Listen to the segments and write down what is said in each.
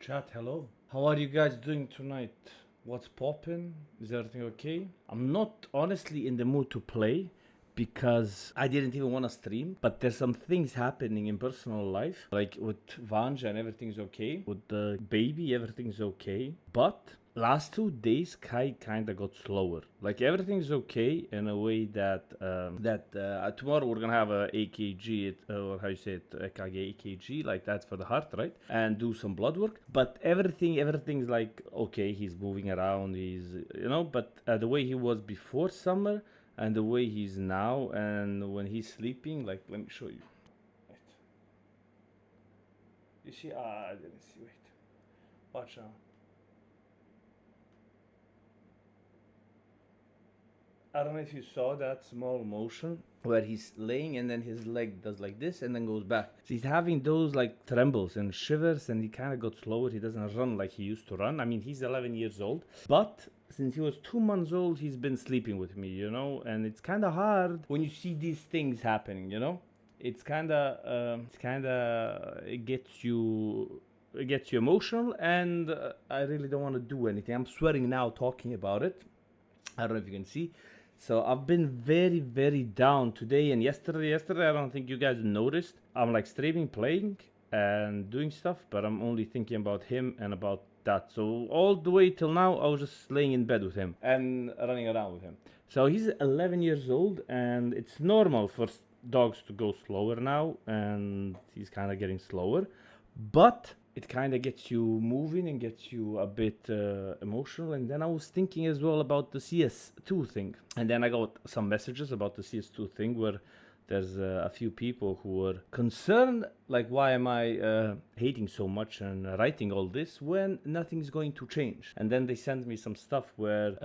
Chat, hello. How are you guys doing tonight? What's poppin'? Is everything okay? I'm not honestly in the mood to play because I didn't even want to stream, but there's some things happening in personal life. Like with Vanja and everything's okay. With the baby, everything's okay. But last 2 days, Kai kind of got slower. Like everything's okay in a way that tomorrow we're gonna have a AKG, or how you say it, EKG, like that's for the heart, right? And do some blood work. But everything's like okay. He's moving around. But the way he was before summer and the way he's now, and when he's sleeping, like let me show you. Wait. You see? I didn't see. Wait. Watch out. I don't know if you saw that small motion where he's laying and then his leg does like this and then goes back. So he's having those like trembles and shivers, and he kind of got slower. He doesn't run like he used to run. I mean, he's 11 years old, but since he was 2 months old, he's been sleeping with me, and it's kind of hard when you see these things happening. It gets you emotional, and I really don't want to do anything. I'm sweating now talking about it. I don't know if you can see. So I've been very, very down today and yesterday. Yesterday, I don't think you guys noticed. I'm like streaming, playing, and doing stuff, but I'm only thinking about him and about that. So all the way till now, I was just laying in bed with him and running around with him. So he's 11 years old, and it's normal for dogs to go slower now, and he's kind of getting slower. But it kind of gets you moving and gets you a bit emotional. And then I was thinking as well about the CS2 thing. And then I got some messages about the CS2 thing where there's a few people who were concerned, like, why am I hating so much and writing all this when nothing's going to change? And then they sent me some stuff where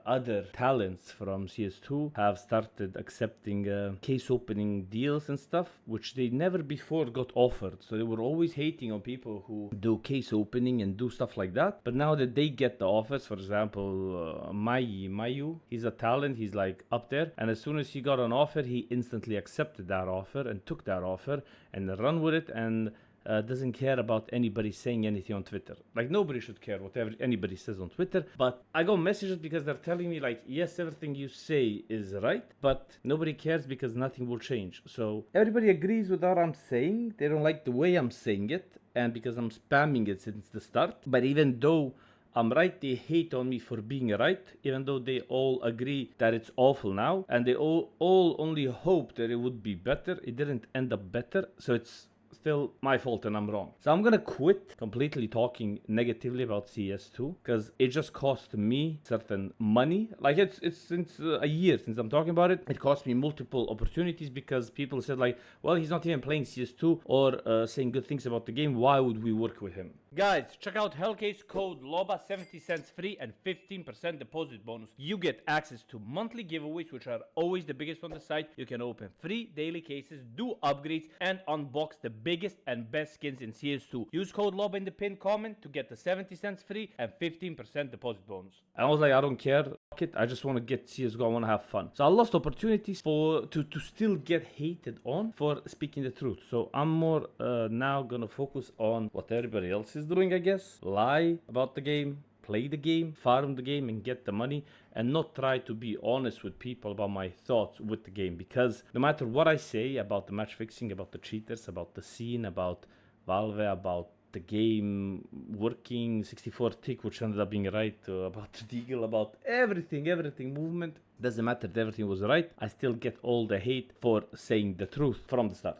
other talents from CS2 have started accepting case opening deals and stuff, which they never before got offered. So they were always hating on people who do case opening and do stuff like that. But now that they get the offers, for example, Mayu, he's a talent, he's like up there. And as soon as he got an offer, he instantly accepted that offer and took that offer and run with it, and doesn't care about anybody saying anything on Twitter. Like, nobody should care whatever anybody says on Twitter. But I got messages because they're telling me, like, yes, everything you say is right, but nobody cares because nothing will change. So everybody agrees with what I'm saying. They don't like the way I'm saying it, and because I'm spamming it since the start. But even though I'm right, they hate on me for being right, even though they all agree that it's awful now, and they all only hope that it would be better. It didn't end up better, so it's still my fault and I'm wrong. So I'm gonna quit completely talking negatively about CS2 because it just cost me certain money. Like it's since a year since I'm talking about it. It cost me multiple opportunities because people said like, well, he's not even playing CS2 or saying good things about the game. Why would we work with him? Guys, check out Hellcase code LOBA, 70 cents free and 15% deposit bonus. You get access to monthly giveaways, which are always the biggest on the site. You can open free daily cases, do upgrades, and unbox the biggest and best skins in CS2. Use code LOBA in the pinned comment to get the 70 cents free and 15% deposit bonus. And I was like, I don't care. Fuck it. I just want to get CSGO. I want to have fun. So I lost opportunities to still get hated on for speaking the truth. So I'm more now gonna focus on what everybody else is doing, I guess. Lie about the game, play the game, farm the game, and get the money, and not try to be honest with people about my thoughts with the game. Because no matter what I say about the match fixing, about the cheaters, about the scene, about Valve, about the game working, 64 tick, which ended up being right, about the Deagle, about everything, movement, doesn't matter if everything was right, I still get all the hate for saying the truth from the start.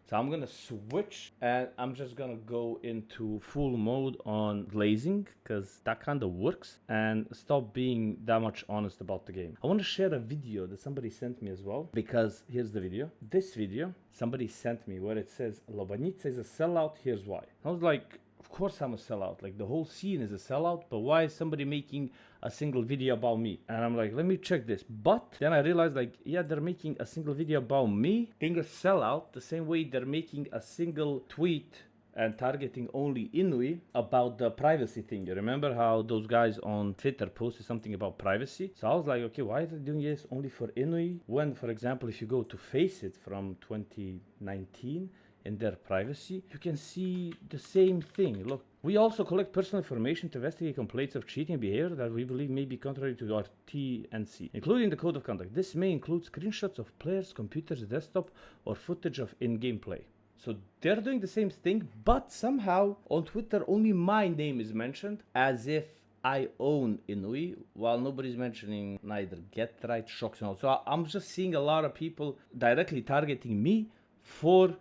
So I'm gonna switch and I'm just gonna go into full mode on glazing because that kind of works, and stop being that much honest about the game. I want to share a video that somebody sent me as well, because here's the video. This video somebody sent me where it says lobanjica is a sellout, here's why. I was like, of course I'm a sellout, like the whole scene is a sellout, but why is somebody making a single video about me? And I'm like, let me check this. But then I realized, like, yeah, they're making a single video about me being a sellout the same way they're making a single tweet and targeting only Inui about the privacy thing. You remember how those guys on Twitter posted something about privacy? So I was like, okay, why are they doing this only for Inui? When, for example, if you go to Faceit from 2019 in their privacy, you can see the same thing. Look, We also collect personal information to investigate complaints of cheating behavior that we believe may be contrary to our T&C, including the code of conduct. This may include screenshots of players' computers, desktop, or footage of in-game play. So they're doing the same thing, but somehow on Twitter only my name is mentioned as if I own Inui, while nobody's mentioning neither GetRight, Shocks, and all. So I'm just seeing a lot of people directly targeting me for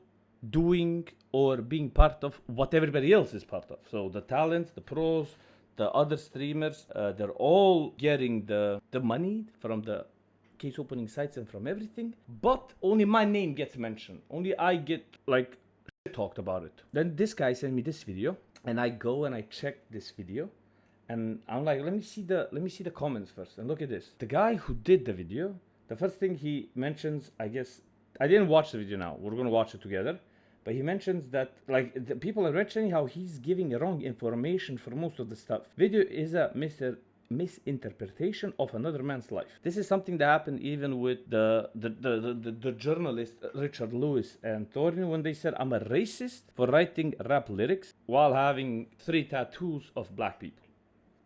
doing or being part of what everybody else is part of. So the talents, the pros, the other streamers, they're all getting the money from the case opening sites and from everything, but only my name gets mentioned. Only I get like talked about it. Then this guy sent me this video, and I go and I check this video, and I'm like, let me see the comments first. And look at this. The guy who did the video, the first thing he mentions, I guess I didn't watch the video now. We're gonna watch it together. But he mentions that, like, the people are mentioning how he's giving wrong information for most of the stuff. Video is a misinterpretation of another man's life. This is something that happened even with the journalist Richard Lewis and Thorin when they said, I'm a racist for writing rap lyrics while having 3 tattoos of black people.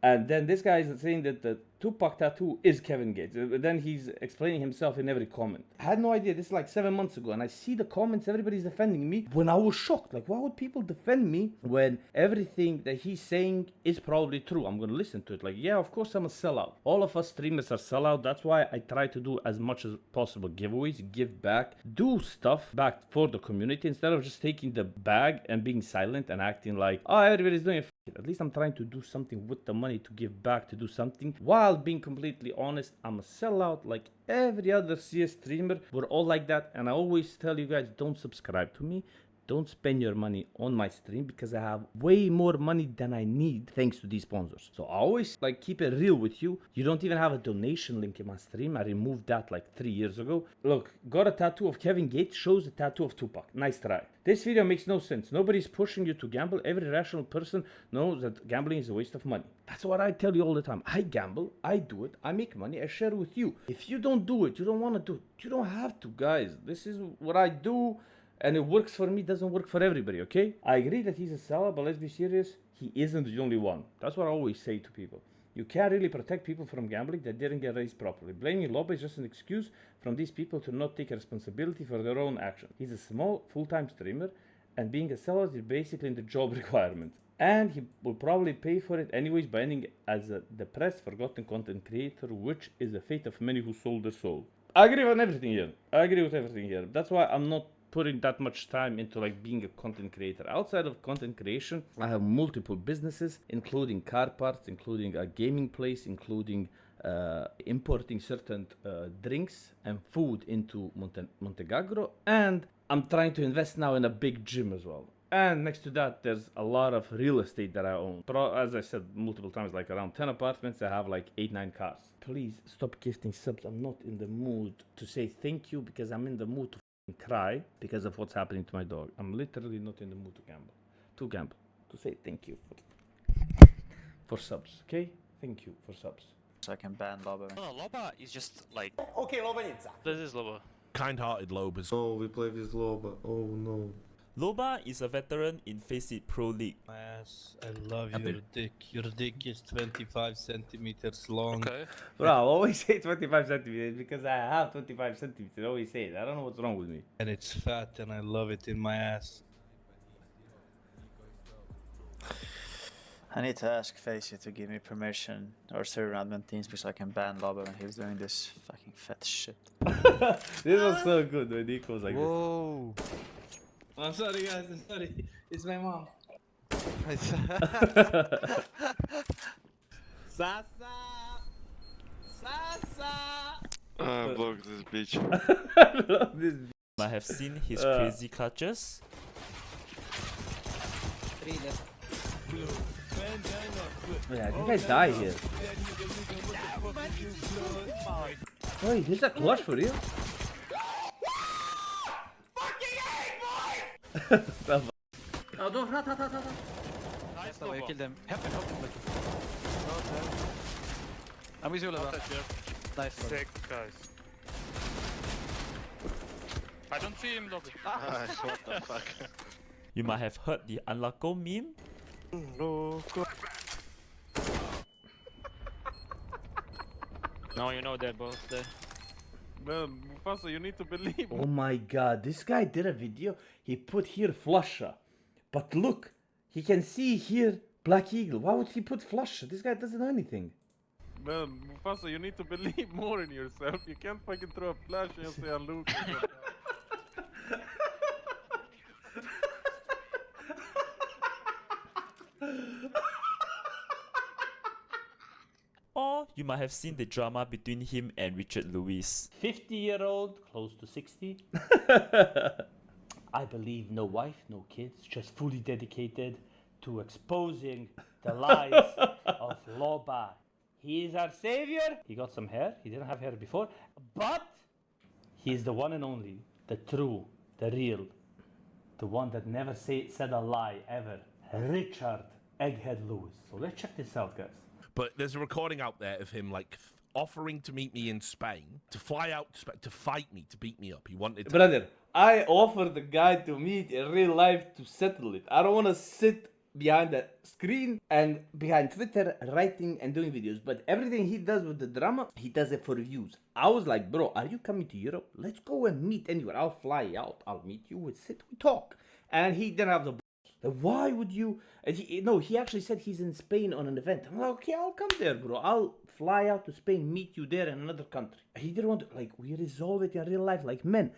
And then this guy is saying that the Tupac tattoo is Kevin Gates. Then he's explaining himself in every comment. I had no idea. This is like 7 months ago. And I see the comments, everybody's defending me. When I was shocked. Like, why would people defend me when everything that he's saying is probably true? I'm going to listen to it. Like, yeah, of course I'm a sellout. All of us streamers are sellout. That's why I try to do as much as possible giveaways, give back, do stuff back for the community instead of just taking the bag and being silent and acting like, oh, everybody's doing it. At least I'm trying to do something with the money to give back, to do something. While being completely honest, I'm a sellout like every other CS streamer. We're all like that. And I always tell you guys, don't subscribe to me. Don't spend your money on my stream because I have way more money than I need thanks to these sponsors. So I always like keep it real with you. You don't even have a donation link in my stream. I removed that like 3 years ago. Look, got a tattoo of Kevin Gates, shows a tattoo of Tupac. Nice try. This video makes no sense. Nobody's pushing you to gamble. Every rational person knows that gambling is a waste of money. That's what I tell you all the time. I gamble, I do it, I make money, I share with you. If you don't do it, you don't want to do it, you don't have to, guys. This is what I do. And it works for me, doesn't work for everybody, okay? I agree that he's a seller, but let's be serious, he isn't the only one. That's what I always say to people. You can't really protect people from gambling that didn't get raised properly. Blaming Loba is just an excuse from these people to not take responsibility for their own actions. He's a small, full-time streamer, and being a seller is basically in the job requirement. And he will probably pay for it anyways by ending as a depressed, forgotten content creator, which is the fate of many who sold their soul. I agree on everything here. I agree with everything here. That's why I'm not putting that much time into like being a content creator. Outside of content creation, I have multiple businesses, including car parts, including a gaming place, including importing certain drinks and food into Montegagro, and I'm trying to invest now in a big gym as well. And next to that, there's a lot of real estate that I own. But as I said multiple times, like around 10 apartments, I have like 8-9 cars. Please stop gifting subs. I'm not in the mood to say thank you because I'm in the mood to cry because of what's happening to my dog. I'm literally not in the mood to gamble, to say thank you for subs, okay? Thank you for subs. So I can ban Loba. No, Loba is just like... Okay, lobanjica. This is Loba. Kind-hearted Lobas. Oh, we play with Loba. Oh no. Loba is a veteran in Faceit Pro League. Yes, I love your dick. Your dick is 25 centimeters long. Okay. Bro, I always say 25 centimeters because I have 25 centimeters. I always say it. I don't know what's wrong with me. And it's fat and I love it in my ass. I need to ask Faceit to give me permission or server admin teams because I can ban Loba when he was doing this fucking fat shit. This was so good when Nico was like Whoa. I'm sorry guys, I'm sorry. It's my mom. Sasa! Sasa! Block this bitch. I love this. I have seen his crazy clutches. Yeah, you guys die here. Wait, is that clutch for real? Oh, don't run. Nice, So you Loba. killed him. Help him. I'm with you, Loba. Nice. Sick, guys. I don't see him, Loba. What the fuck? You might have heard the Unlucko meme. No, you know they're both there. Man, Mufasa, you need to believe. Oh my god, this guy did a video. He put here Flusher. But look, he can see here Black Eagle. Why would he put Flusher? This guy doesn't know anything. Man, Mufasa, you need to believe more in yourself. You can't fucking throw a flash and say I'm Luke. Or you might have seen the drama between him and Richard Lewis. 50-year-old, close to 60. I believe no wife, no kids, just fully dedicated to exposing the lies of Loba. He is our savior. He got some hair. He didn't have hair before. But he is the one and only, the true, the real, the one that never said a lie ever. Richard Egghead Lewis. So let's check this out, guys. But there's a recording out there of him like offering to meet me in Spain, to fly out to Spain, to fight me, to beat me up. He wanted to. Brother, I offered the guy to meet in real life to settle it. I don't want to sit behind the screen and behind Twitter writing and doing videos. But everything he does with the drama, he does it for views. I was like, bro, are you coming to Europe? Let's go and meet anywhere. I'll fly out. I'll meet you. We'll sit, we talk. And he didn't have the balls. Why would you? And he actually said he's in Spain on an event. I'm like, okay, I'll come there, bro. I'll fly out to Spain, meet you there in another country. He didn't want to, like, we resolve it in real life like men.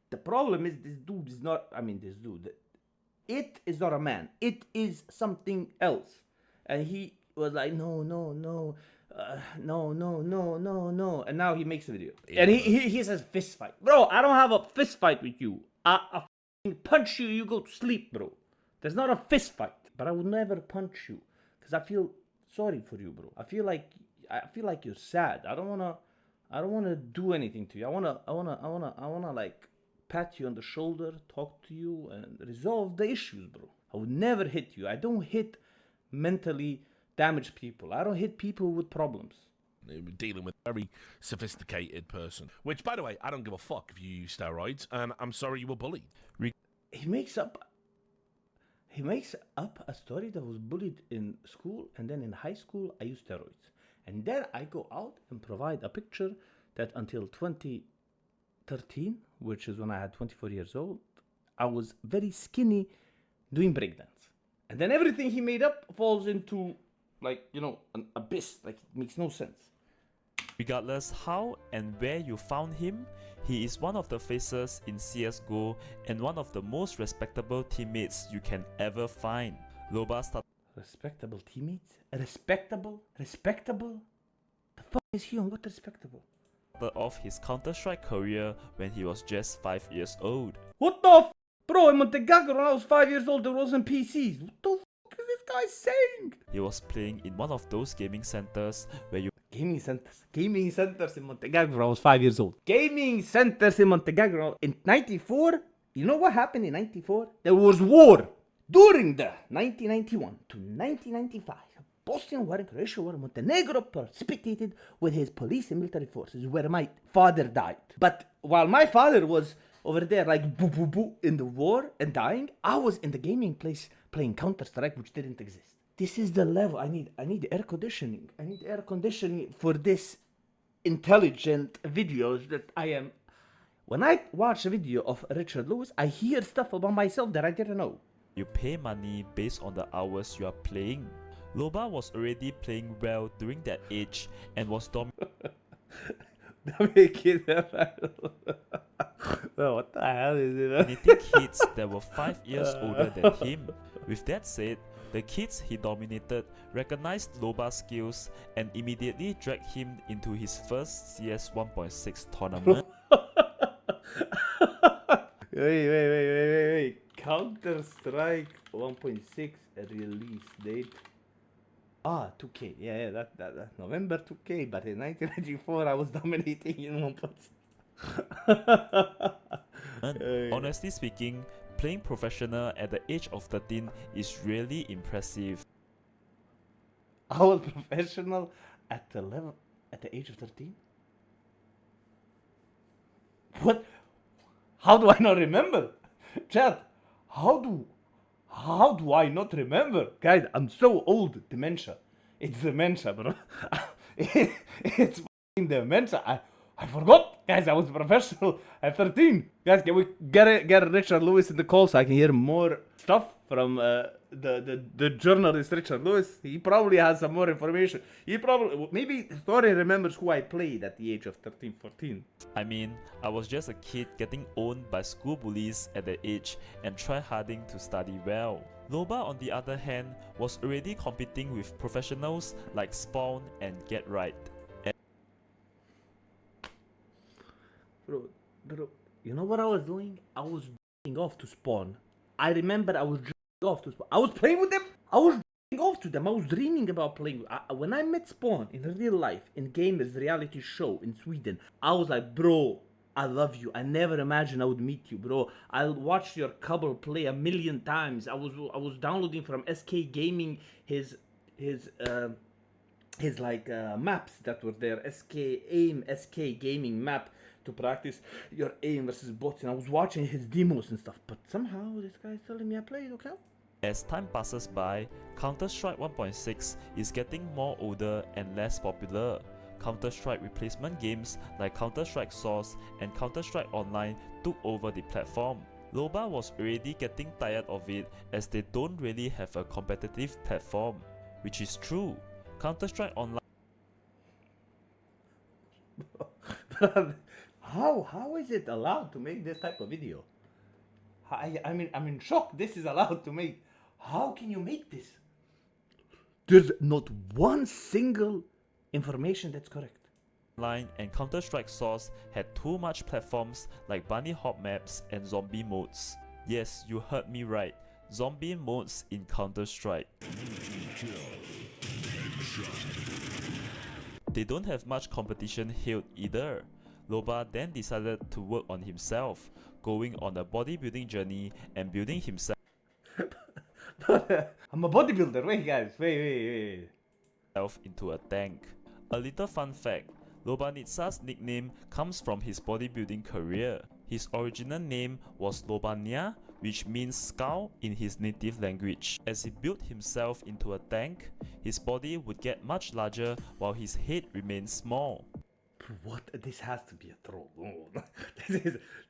The problem is this dude is not, it is not a man. It is something else. And he was like, no. No. And now he makes a video. And he says fist fight. Bro, I don't have a fist fight with you. I punch you, you go to sleep, bro. There's not a fist fight. But I would never punch you. Because I feel sorry for you, bro. I feel like you're sad. I don't wanna do anything to you. I wanna like pat you on the shoulder, talk to you, and resolve the issues, bro. I would never hit you. I don't hit mentally damaged people. I don't hit people with problems. Dealing with a very sophisticated person. Which, by the way, I don't give a fuck if you use steroids, and I'm sorry you were bullied. He makes up a story that was bullied in school, and then in high school I used steroids. And then I go out and provide a picture that until 2013, which is when I had 24 years old, I was very skinny doing breakdance. And then everything he made up falls into, like, an abyss. Like, it makes no sense. Regardless how and where you found him, he is one of the faces in CSGO and one of the most respectable teammates you can ever find. Loba started Respectable teammates? Respectable? The fuck is he on? What respectable? off his Counter-Strike career when he was just 5 years old. What the f? Bro, in Montegago when I was 5 years old there wasn't PCs. What the fuck is this guy saying? He was playing in one of those gaming centers where you Gaming centers in Montegago when I was 5 years old. Gaming centers in Montegago in 94. You know what happened in 94? There was war. During the 1991 to 1995 Bosnian War and Croatia War, Montenegro participated with his police and military forces where my father died. But while my father was over there like boo boo boo in the war and dying, I was in the gaming place playing Counter-Strike, which didn't exist. This is the level. I need air conditioning. I need air conditioning for this intelligent videos that I am. When I watch a video of Richard Lewis, I hear stuff about myself that I didn't know. You pay money based on the hours you are playing. Loba was already playing well during that age and was Dominating what the hell is it? dominating kids that were 5 years older than him. With that said, the kids he dominated recognized Loba's skills and immediately dragged him into his first CS 1.6 tournament. Wait. Counter-Strike 1.6 release date. 2K. Yeah, that November 2K. But in 1994, I was dominating in 1.6. Honestly speaking, playing professional at the age of 13 is really impressive. I was professional at the age of 13. What? How do I not remember? Chat. How How do I not remember? Guys, I'm so old. Dementia. It's dementia, bro. It's fucking dementia. I forgot. Guys, I was professional at 13. Guys, can we get Richard Lewis in the call so I can hear more stuff from the journalist Richard Lewis? He probably has some more information. Maybe Thorny remembers who I played at the age of 13, 14. I mean, I was just a kid getting owned by school bullies at that age and try-harding to study well. Loba, on the other hand, was already competing with professionals like Spawn and Get Right. Bro, you know what I was doing? I was off to Spawn. I remember I was off to Spawn. I was playing with them. I was off to them. I was dreaming about playing. When I met Spawn in real life, in Gamers reality show in Sweden, I was like, bro, I love you. I never imagined I would meet you, bro. I watched your couple play a million times. I was downloading from SK Gaming his like maps that were there. SK Gaming map to practice your aim versus bots, and I was watching his demos and stuff. But somehow this guy is telling me I played, okay? As time passes by, Counter-Strike 1.6 is getting more older and less popular. Counter-Strike replacement games like Counter-Strike Source and Counter-Strike Online took over the platform. Loba was already getting tired of it as they don't really have a competitive platform, which is true. Counter-Strike Online How is it allowed to make this type of video? I mean, I'm in shock. This is allowed to make. How can you make this? There's not one single information that's correct. and Counter-Strike Source had too much platforms like bunny hop maps and zombie modes. Yes, you heard me right. Zombie modes in Counter-Strike. They don't have much competition here either. Loba then decided to work on himself, going on a bodybuilding journey and building himself I'm a bodybuilder. Wait, guys. Wait. into a tank. A little fun fact, Lobanitsa's nickname comes from his bodybuilding career. His original name was Lobania, which means skull in his native language. As he built himself into a tank, his body would get much larger while his head remained small. What? This has to be a troll. Oh,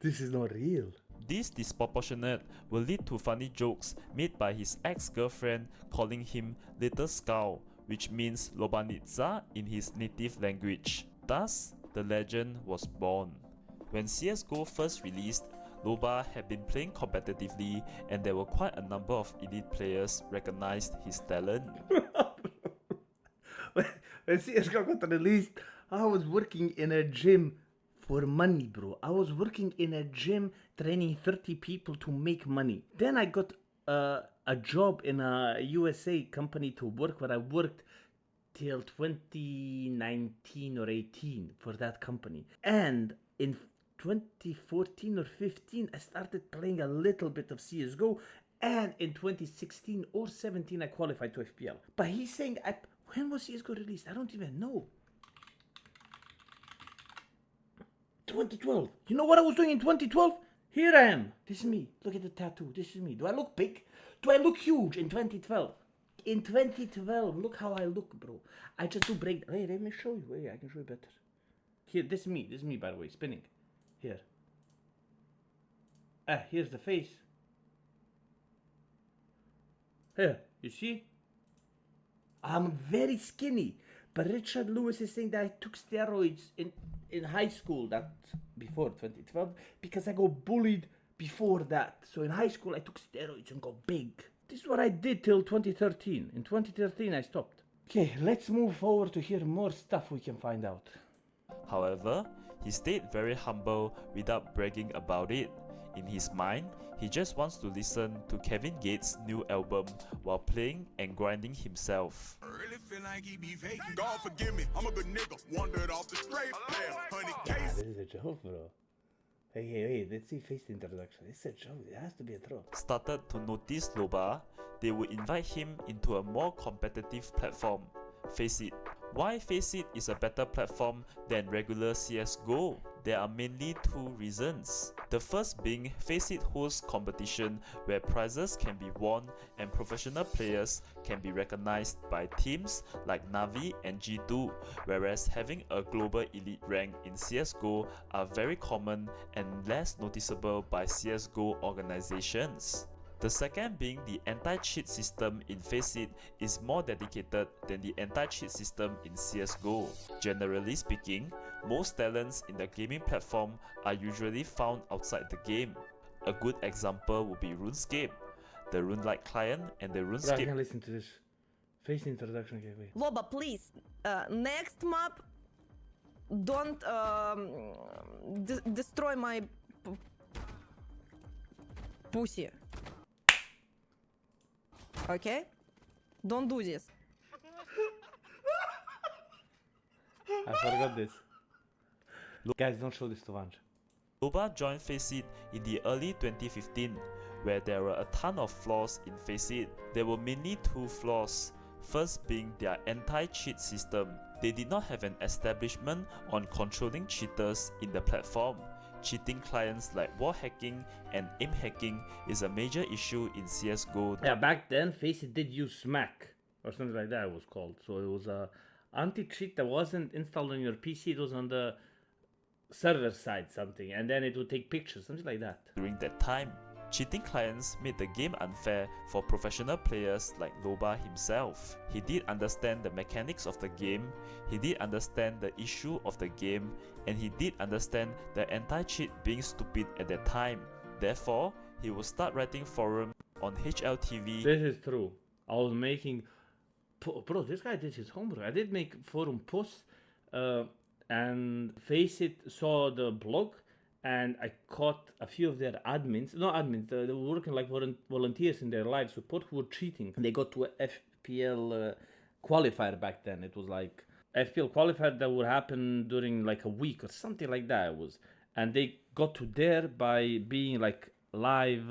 this is not real. This disproportionate will lead to funny jokes made by his ex-girlfriend calling him Little Skull, which means Lobanitsa in his native language. Thus, the legend was born. When CSGO first released, Loba had been playing competitively and there were quite a number of elite players recognized his talent. When CSGO got released, I was working in a gym for money, bro. I was working in a gym training 30 people to make money. Then I got a job in a USA company to work where I worked till 2019 or 18 for that company. And in 2014 or 15, I started playing a little bit of CSGO. And in 2016 or 17, I qualified to FPL. But he's saying, when was CSGO released? I don't even know. 2012. You know what I was doing in 2012? Here I am. This is me. Look at the tattoo. This is me. Do I look big? Do I look huge in 2012? In 2012, look how I look, bro. I just do break. Hey, let me show you. Wait, I can show you better. Here, this is me. This is me, by the way, spinning. Here. Here's the face. Here, you see? I'm very skinny. But Richard Lewis is saying that I took steroids in high school, that's before 2012, because I got bullied before that. So in high school, I took steroids and got big. This is what I did till 2013. In 2013, I stopped. Okay, let's move forward to hear more stuff we can find out. However, he stayed very humble without bragging about it. In his mind, he just wants to listen to Kevin Gates' new album while playing and grinding himself. Really feel like he be faking. God forgive me, I'm a good nigga. Wandered off the straight path. 100 This is a joke, bro. Hey, let's see face introduction. It's a joke. It has to be a troll. Started to notice Loba, they would invite him into a more competitive platform, Faceit. Why Faceit is a better platform than regular CSGO? there are mainly two reasons. The first being Faceit hosts competition where prizes can be won and professional players can be recognized by teams like Navi and G2, whereas having a global elite rank in CSGO are very common and less noticeable by CSGO organizations. The second being the anti-cheat system in Faceit is more dedicated than the anti-cheat system in CSGO. Generally speaking, most talents in the gaming platform are usually found outside the game. A good example would be RuneScape, the RuneLite client and the Bro, I RuneScape. can listen to this. Face introduction. Okay, wait. Loba, please. Next map, don't destroy my pussy. Okay? Don't do this. I forgot this. Guys, don't show this to Vanj. Loba joined Faceit in the early 2015, where there were a ton of flaws in Faceit. There were mainly two flaws. First being their anti-cheat system. They did not have an establishment on controlling cheaters in the platform. Cheating clients like wall hacking and aim hacking is a major issue in CSGO. Yeah, back then, Faceit did use Smack or something like that. It was called. So it was a anti-cheat that wasn't installed on your PC. It was on the server side something, and then it would take pictures, something like that. During that time, cheating clients made the game unfair for professional players like Loba himself. He did understand the mechanics of the game, he did understand the issue of the game, and he did understand the anti-cheat being stupid at that time. Therefore, he would start writing forums on HLTV. This is true. I was making... Bro, this guy did his homework. I did make forum posts, and Faceit saw the blog, and I caught a few of their admins, not admins, they were working like volunteers in their live support who were cheating. They got to a FPL qualifier back then. It was like FPL qualifier that would happen during like a week or something like that it was. And they got to there by being like live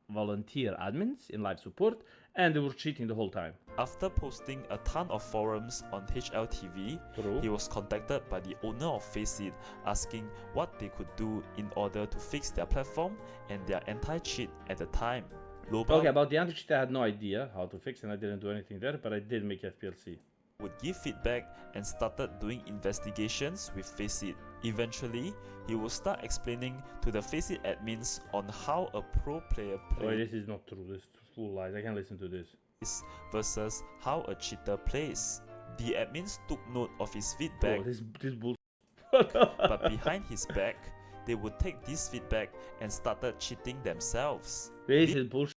volunteer admins in live support, and they were cheating the whole time. After posting a ton of forums on HLTV, True. he was contacted by the owner of Faceit asking what they could do in order to fix their platform and their anti-cheat at the time. Loba Okay, about the anti-cheat I had no idea how to fix, and I didn't do anything there, but I did make FPLC. would give feedback and started doing investigations with Faceit. Eventually, he would start explaining to the Faceit admins on how a pro player Oh, plays this is not true. This is full lies. I can't listen to this. versus how a cheater plays. The admins took note of his Bro, feedback, this bull. but behind his back, they would take this feedback and started cheating themselves. This is bullshit.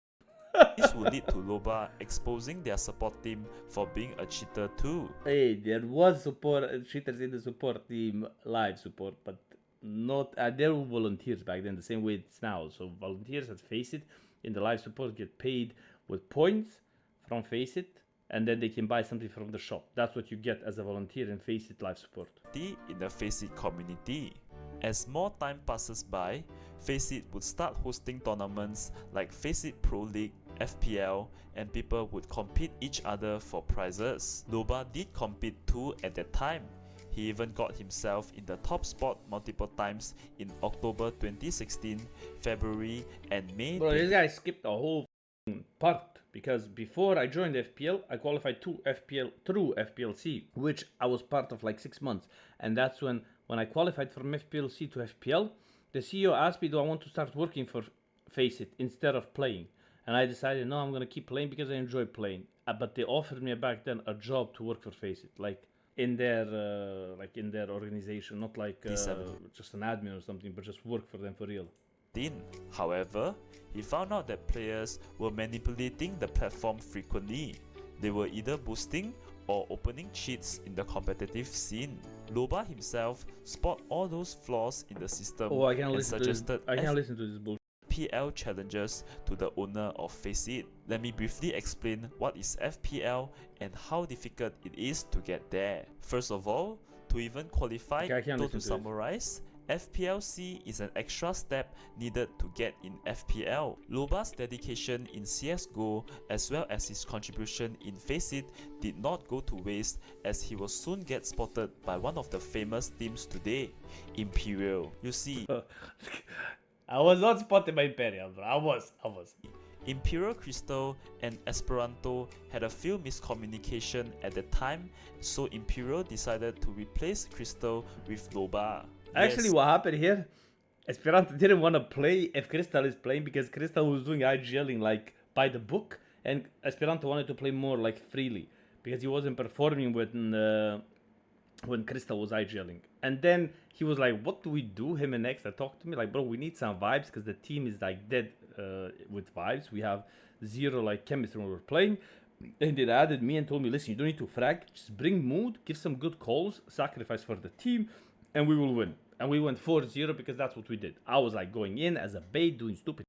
This would lead to Loba exposing their support team for being a cheater too. Hey, there was support cheaters in the support team, live support, but not. There were volunteers back then, the same way it's now. So volunteers at Faceit in the live support get paid with points from Faceit, and then they can buy something from the shop. That's what you get as a volunteer in Faceit live support. In the Faceit community. As more time passes by, Faceit would start hosting tournaments like Faceit Pro League, FPL, and people would compete each other for prizes. Loba did compete too at that time. He even got himself in the top spot multiple times in October 2016, February, and May. Bro, this guy skipped a whole part, because before I joined FPL, I qualified to FPL through FPLC, which I was part of like 6 months. And that's when I qualified from FPLC to FPL, the CEO asked me, do I want to start working for Faceit instead of playing? And I decided, no, I'm going to keep playing because I enjoy playing. But they offered me back then a job to work for Faceit, like in their organization, not like just an admin or something, but just work for them for real. However, he found out that players were manipulating the platform frequently. They were either boosting or opening cheats in the competitive scene. Loba himself spotted all those flaws in the system and suggested this bullshit. FPL challenges to the owner of Faceit. Let me briefly explain what is FPL and how difficult it is to get there. First of all, to even qualify, to summarize, FPLC is an extra step needed to get in FPL. Loba's dedication in CSGO as well as his contribution in Faceit did not go to waste, as he will soon get spotted by one of the famous teams today, Imperial. You see, I was not spotted by Imperial, bro. I was. Imperial Crystal and Esperanto had a few miscommunication at the time, so Imperial decided to replace Crystal with Loba. Actually, what happened here? Esperanto didn't want to play if Crystal is playing because Crystal was doing IGLing like by the book, and Esperanto wanted to play more like freely because he wasn't performing when Crystal was IGLing. And then he was like, "What do we do?" Him and Extra talked to me like, "Bro, we need some vibes because the team is like dead with vibes. We have zero like chemistry when we're playing." And they added me and told me, "Listen, you don't need to frag. Just bring mood, give some good calls, sacrifice for the team, and we will win." And we went 4-0 because that's what we did. I was like going in as a bait, doing stupid.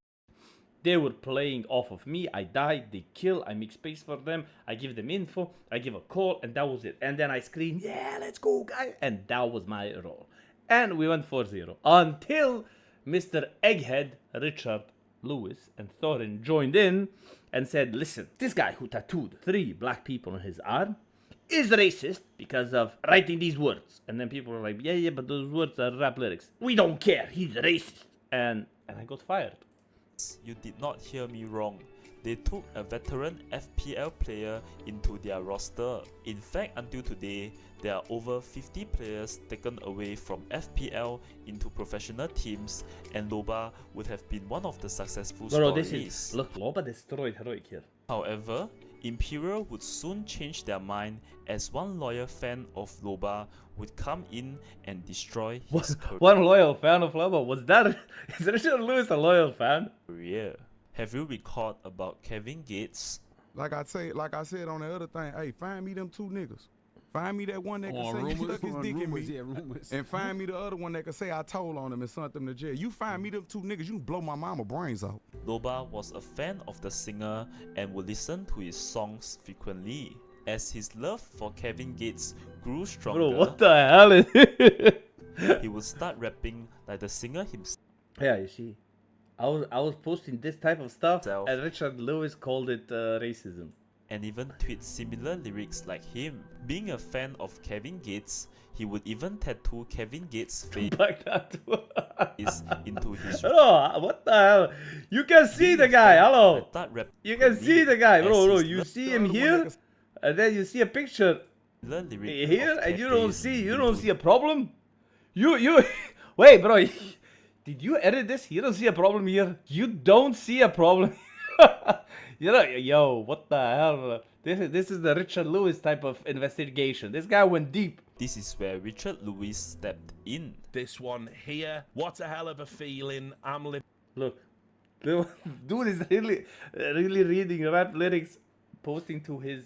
They were playing off of me. I died, they kill, I make space for them, I give them info, I give a call, and that was it. And then I scream, "Yeah, let's go, guys." And that was my role. And we went 4-0 until Mr. Egghead, Richard Lewis, and Thorin joined in and said, "Listen, this guy who tattooed 3 black people on his arm is racist because of writing these words." And then people were like, yeah, but those words are rap lyrics. "We don't care, he's racist." And I got fired. You did not hear me wrong. They took a veteran FPL player into their roster. In fact, until today, there are over 50 players taken away from FPL into professional teams, and Loba would have been one of the successful stories. Look, Loba destroyed Heroic here. However, Imperial would soon change their mind, as one loyal fan of Loba would come in and destroy his One loyal fan of Loba? Is Richard Lewis a loyal fan? career. Have you recalled about Kevin Gates? Like I said on the other thing, hey, find me them 2 niggas. Find me that one that can say he stuck his dick in me. And find me the other one that can say I told on him and sent them to jail. You find me them 2 niggas, you can blow my mama brains out. Loba was a fan of the singer and would listen to his songs frequently. As his love for Kevin Gates grew stronger, Bro, what the hell is it? he would start rapping like the singer himself. Yeah, you see. I was posting this type of stuff and Richard Lewis called it racism. And even tweet similar lyrics like him. Being a fan of Kevin Gates, he would even tattoo Kevin Gates' face into his... Bro, what the hell? You can see the guy, hello! You can see the guy, bro, you see him here, and then you see a picture here, and you don't see a problem? You wait, bro, did you edit this? You don't see a problem here? You don't see a problem? You know, yo, what the hell? This is the Richard Lewis type of investigation. This guy went deep. This is where Richard Lewis stepped in. This one here, what a hell of a feeling. I'm living. Look, dude is really reading rap lyrics, posting to his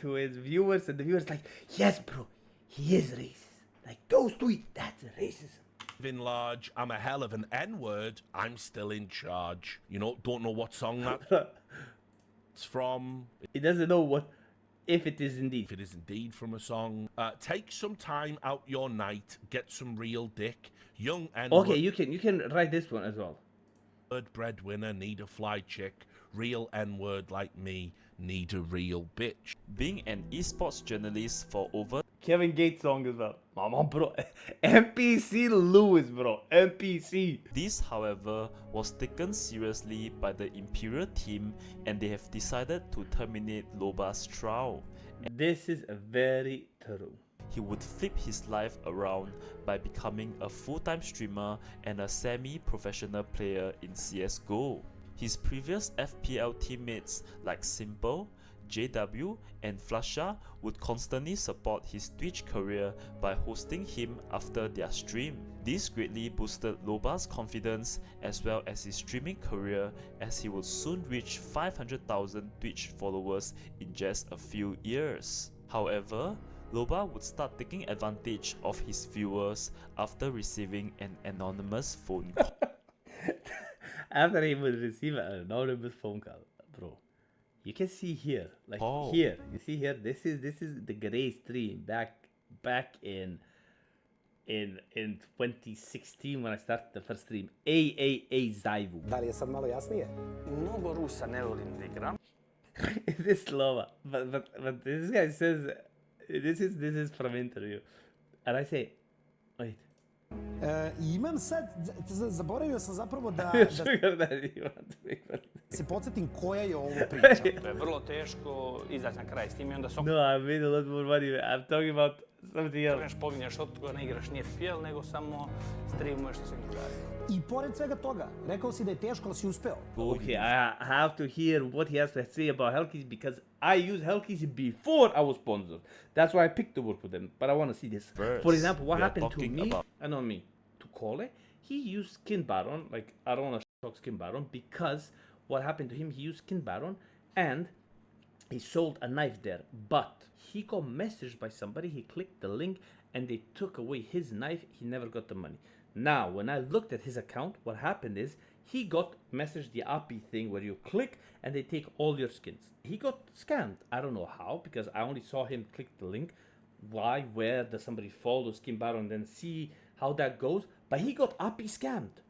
viewers, and the viewers like, "Yes, bro, he is racist. Like those tweets, that's racism." Living large, I'm a hell of an N-word, I'm still in charge. You know, don't know what song that's from. He doesn't know if it is indeed. If it is indeed from a song. Take some time out your night, get some real dick. Young N-word. Okay, you can write this one as well. Breadwinner, need a fly chick. Real N-word like me, need a real bitch. Being an esports journalist for over... Kevin Gates song as well. Mama, bro. NPC Lewis, bro. NPC. This, however, was taken seriously by the Imperial team, and they have decided to terminate Loba's trial. This is very true. He would flip his life around by becoming a full-time streamer and a semi-professional player in CSGO. His previous FPL teammates like Simple, JW, and Flusha would constantly support his Twitch career by hosting him after their stream. This greatly boosted Loba's confidence as well as his streaming career, as he would soon reach 500,000 Twitch followers in just a few years. However, Loba would start taking advantage of his viewers after receiving an anonymous phone call. After he would receive an anonymous phone call, bro. You can see here, like here. You see here. This is the gray stream back in in 2016 when I started the first stream. AAA Zaivu. Da li je sad malo jasnije? Mnogo Rusa ne volim da igram. It is slower, but this guy says this is from interview, and I say, wait. Imam sad, zaboravio sam zapravo da Sugar daddy, you want to make fun. se podsjetim koja je ovo priča. To je vrlo teško izaći na kraj s tim i onda No, I made a lot more money. I'm talking about something else. kreneš poginješ od toga, ne igraš ni FPL, nego samo streamuješ što se drugari. I pored svega toga, rekao si da je teško, ali si uspeo. Okay, I have to hear what he has to say about Hellkeys because I used Hellkeys before I was sponsored. That's why I picked to work with them. But I want to see this. For example, what happened to me, to Kole, he used Skin Baron, like I don't want to talk Skin Baron, because what happened to him, he used Skin Baron and he sold a knife there. But he got messaged by somebody, he clicked the link and they took away his knife, he never got the money. Now, when I looked at his account, what happened is he got messaged the API thing where you click and they take all your skins. He got scammed. I don't know how, because I only saw him click the link. Why, where does somebody follow Skin Baron and then see how that goes? But he got API scammed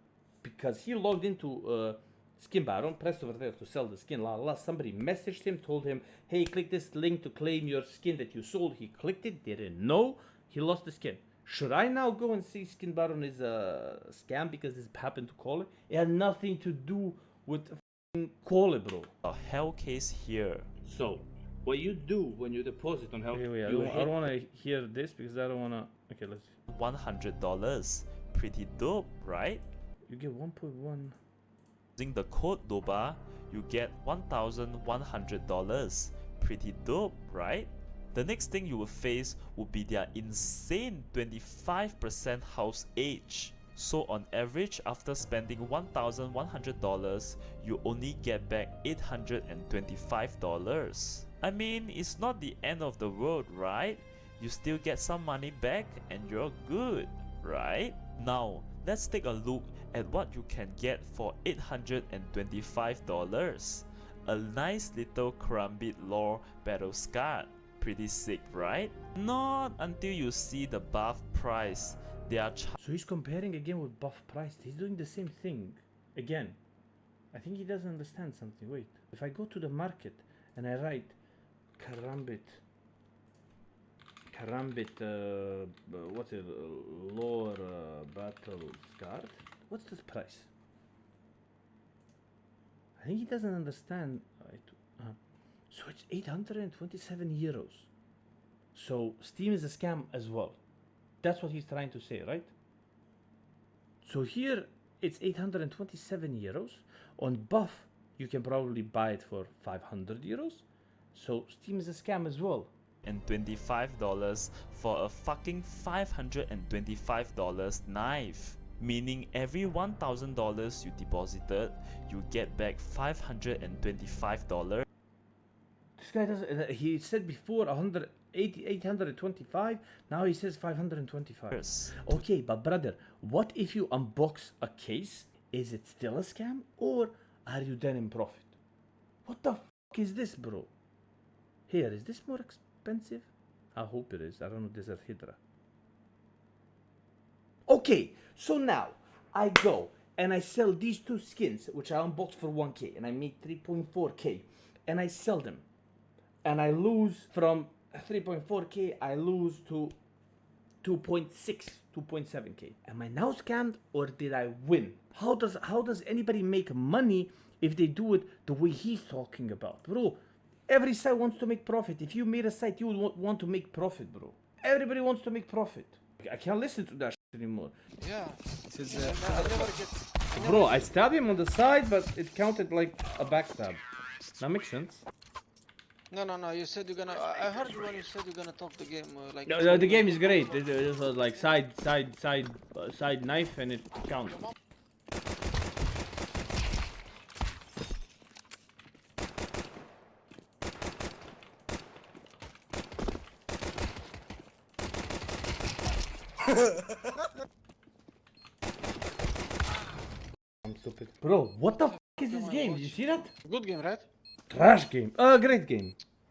because he logged into Skin Baron, pressed over there to sell the skin. Somebody messaged him, told him, hey, click this link to claim your skin that you sold. He clicked it, didn't know, he lost the skin. Should I now go and say Skin Baron is a scam because this happened to Kole? It had nothing to do with Kole, bro. A hell case here. So, what you do when you deposit on Hell... I don't want to hear this because I don't want to... Okay, let's see. $100. Pretty dope, right? You get 1.1. Using the code LOBA, you get $1,100. Pretty dope, right? The next thing you will face will be their insane 25% house age. So on average, after spending $1,100, you only get back $825. I mean, it's not the end of the world, right? You still get some money back and you're good, right? Now, let's take a look at what you can get for $825. A nice little Karambit lore battle scar. Pretty sick, right? Not until you see the buff price. They are so he's comparing again with buff price. He's doing the same thing again. I think he doesn't understand something. Wait, if I go to the market and I write Karambit, what's it, lore battle scarred, what's this price? I think he doesn't understand. So it's 827 euros. So Steam is a scam as well. That's what he's trying to say, right? So here it's 827 euros. On buff, you can probably buy it for 500 euros. So Steam is a scam as well. And $25 for a fucking $525 knife. Meaning every $1,000 you deposited, you get back $525. This guy doesn't. He said before 825. Now he says 525. Okay, but brother, what if you unbox a case? Is it still a scam, or are you then in profit? What the fuck is this, bro? Here, is this more expensive? I hope it is. I don't know. Desert Hydra. Okay, so now I go and I sell these two skins, which I unboxed for 1k, and I made 3.4k, and I sell them. And I lose from 3.4k, I lose to 2.6, 2.7k. Am I now scammed or did I win? How does anybody make money if they do it the way he's talking about? Bro, every site wants to make profit. If you made a site, you would want to make profit, bro. Everybody wants to make profit. I can't listen to that shit anymore. Yeah. Bro, I stabbed him on the side, but it counted like a backstab. That makes sense. No. You said you're gonna. I heard you when you said you're gonna talk the game. Like. No, the game is great. It was like side knife, and it counts. I'm stupid. Bro, what the f is this game? Did you see that? Good game, right? Trash game. Great game.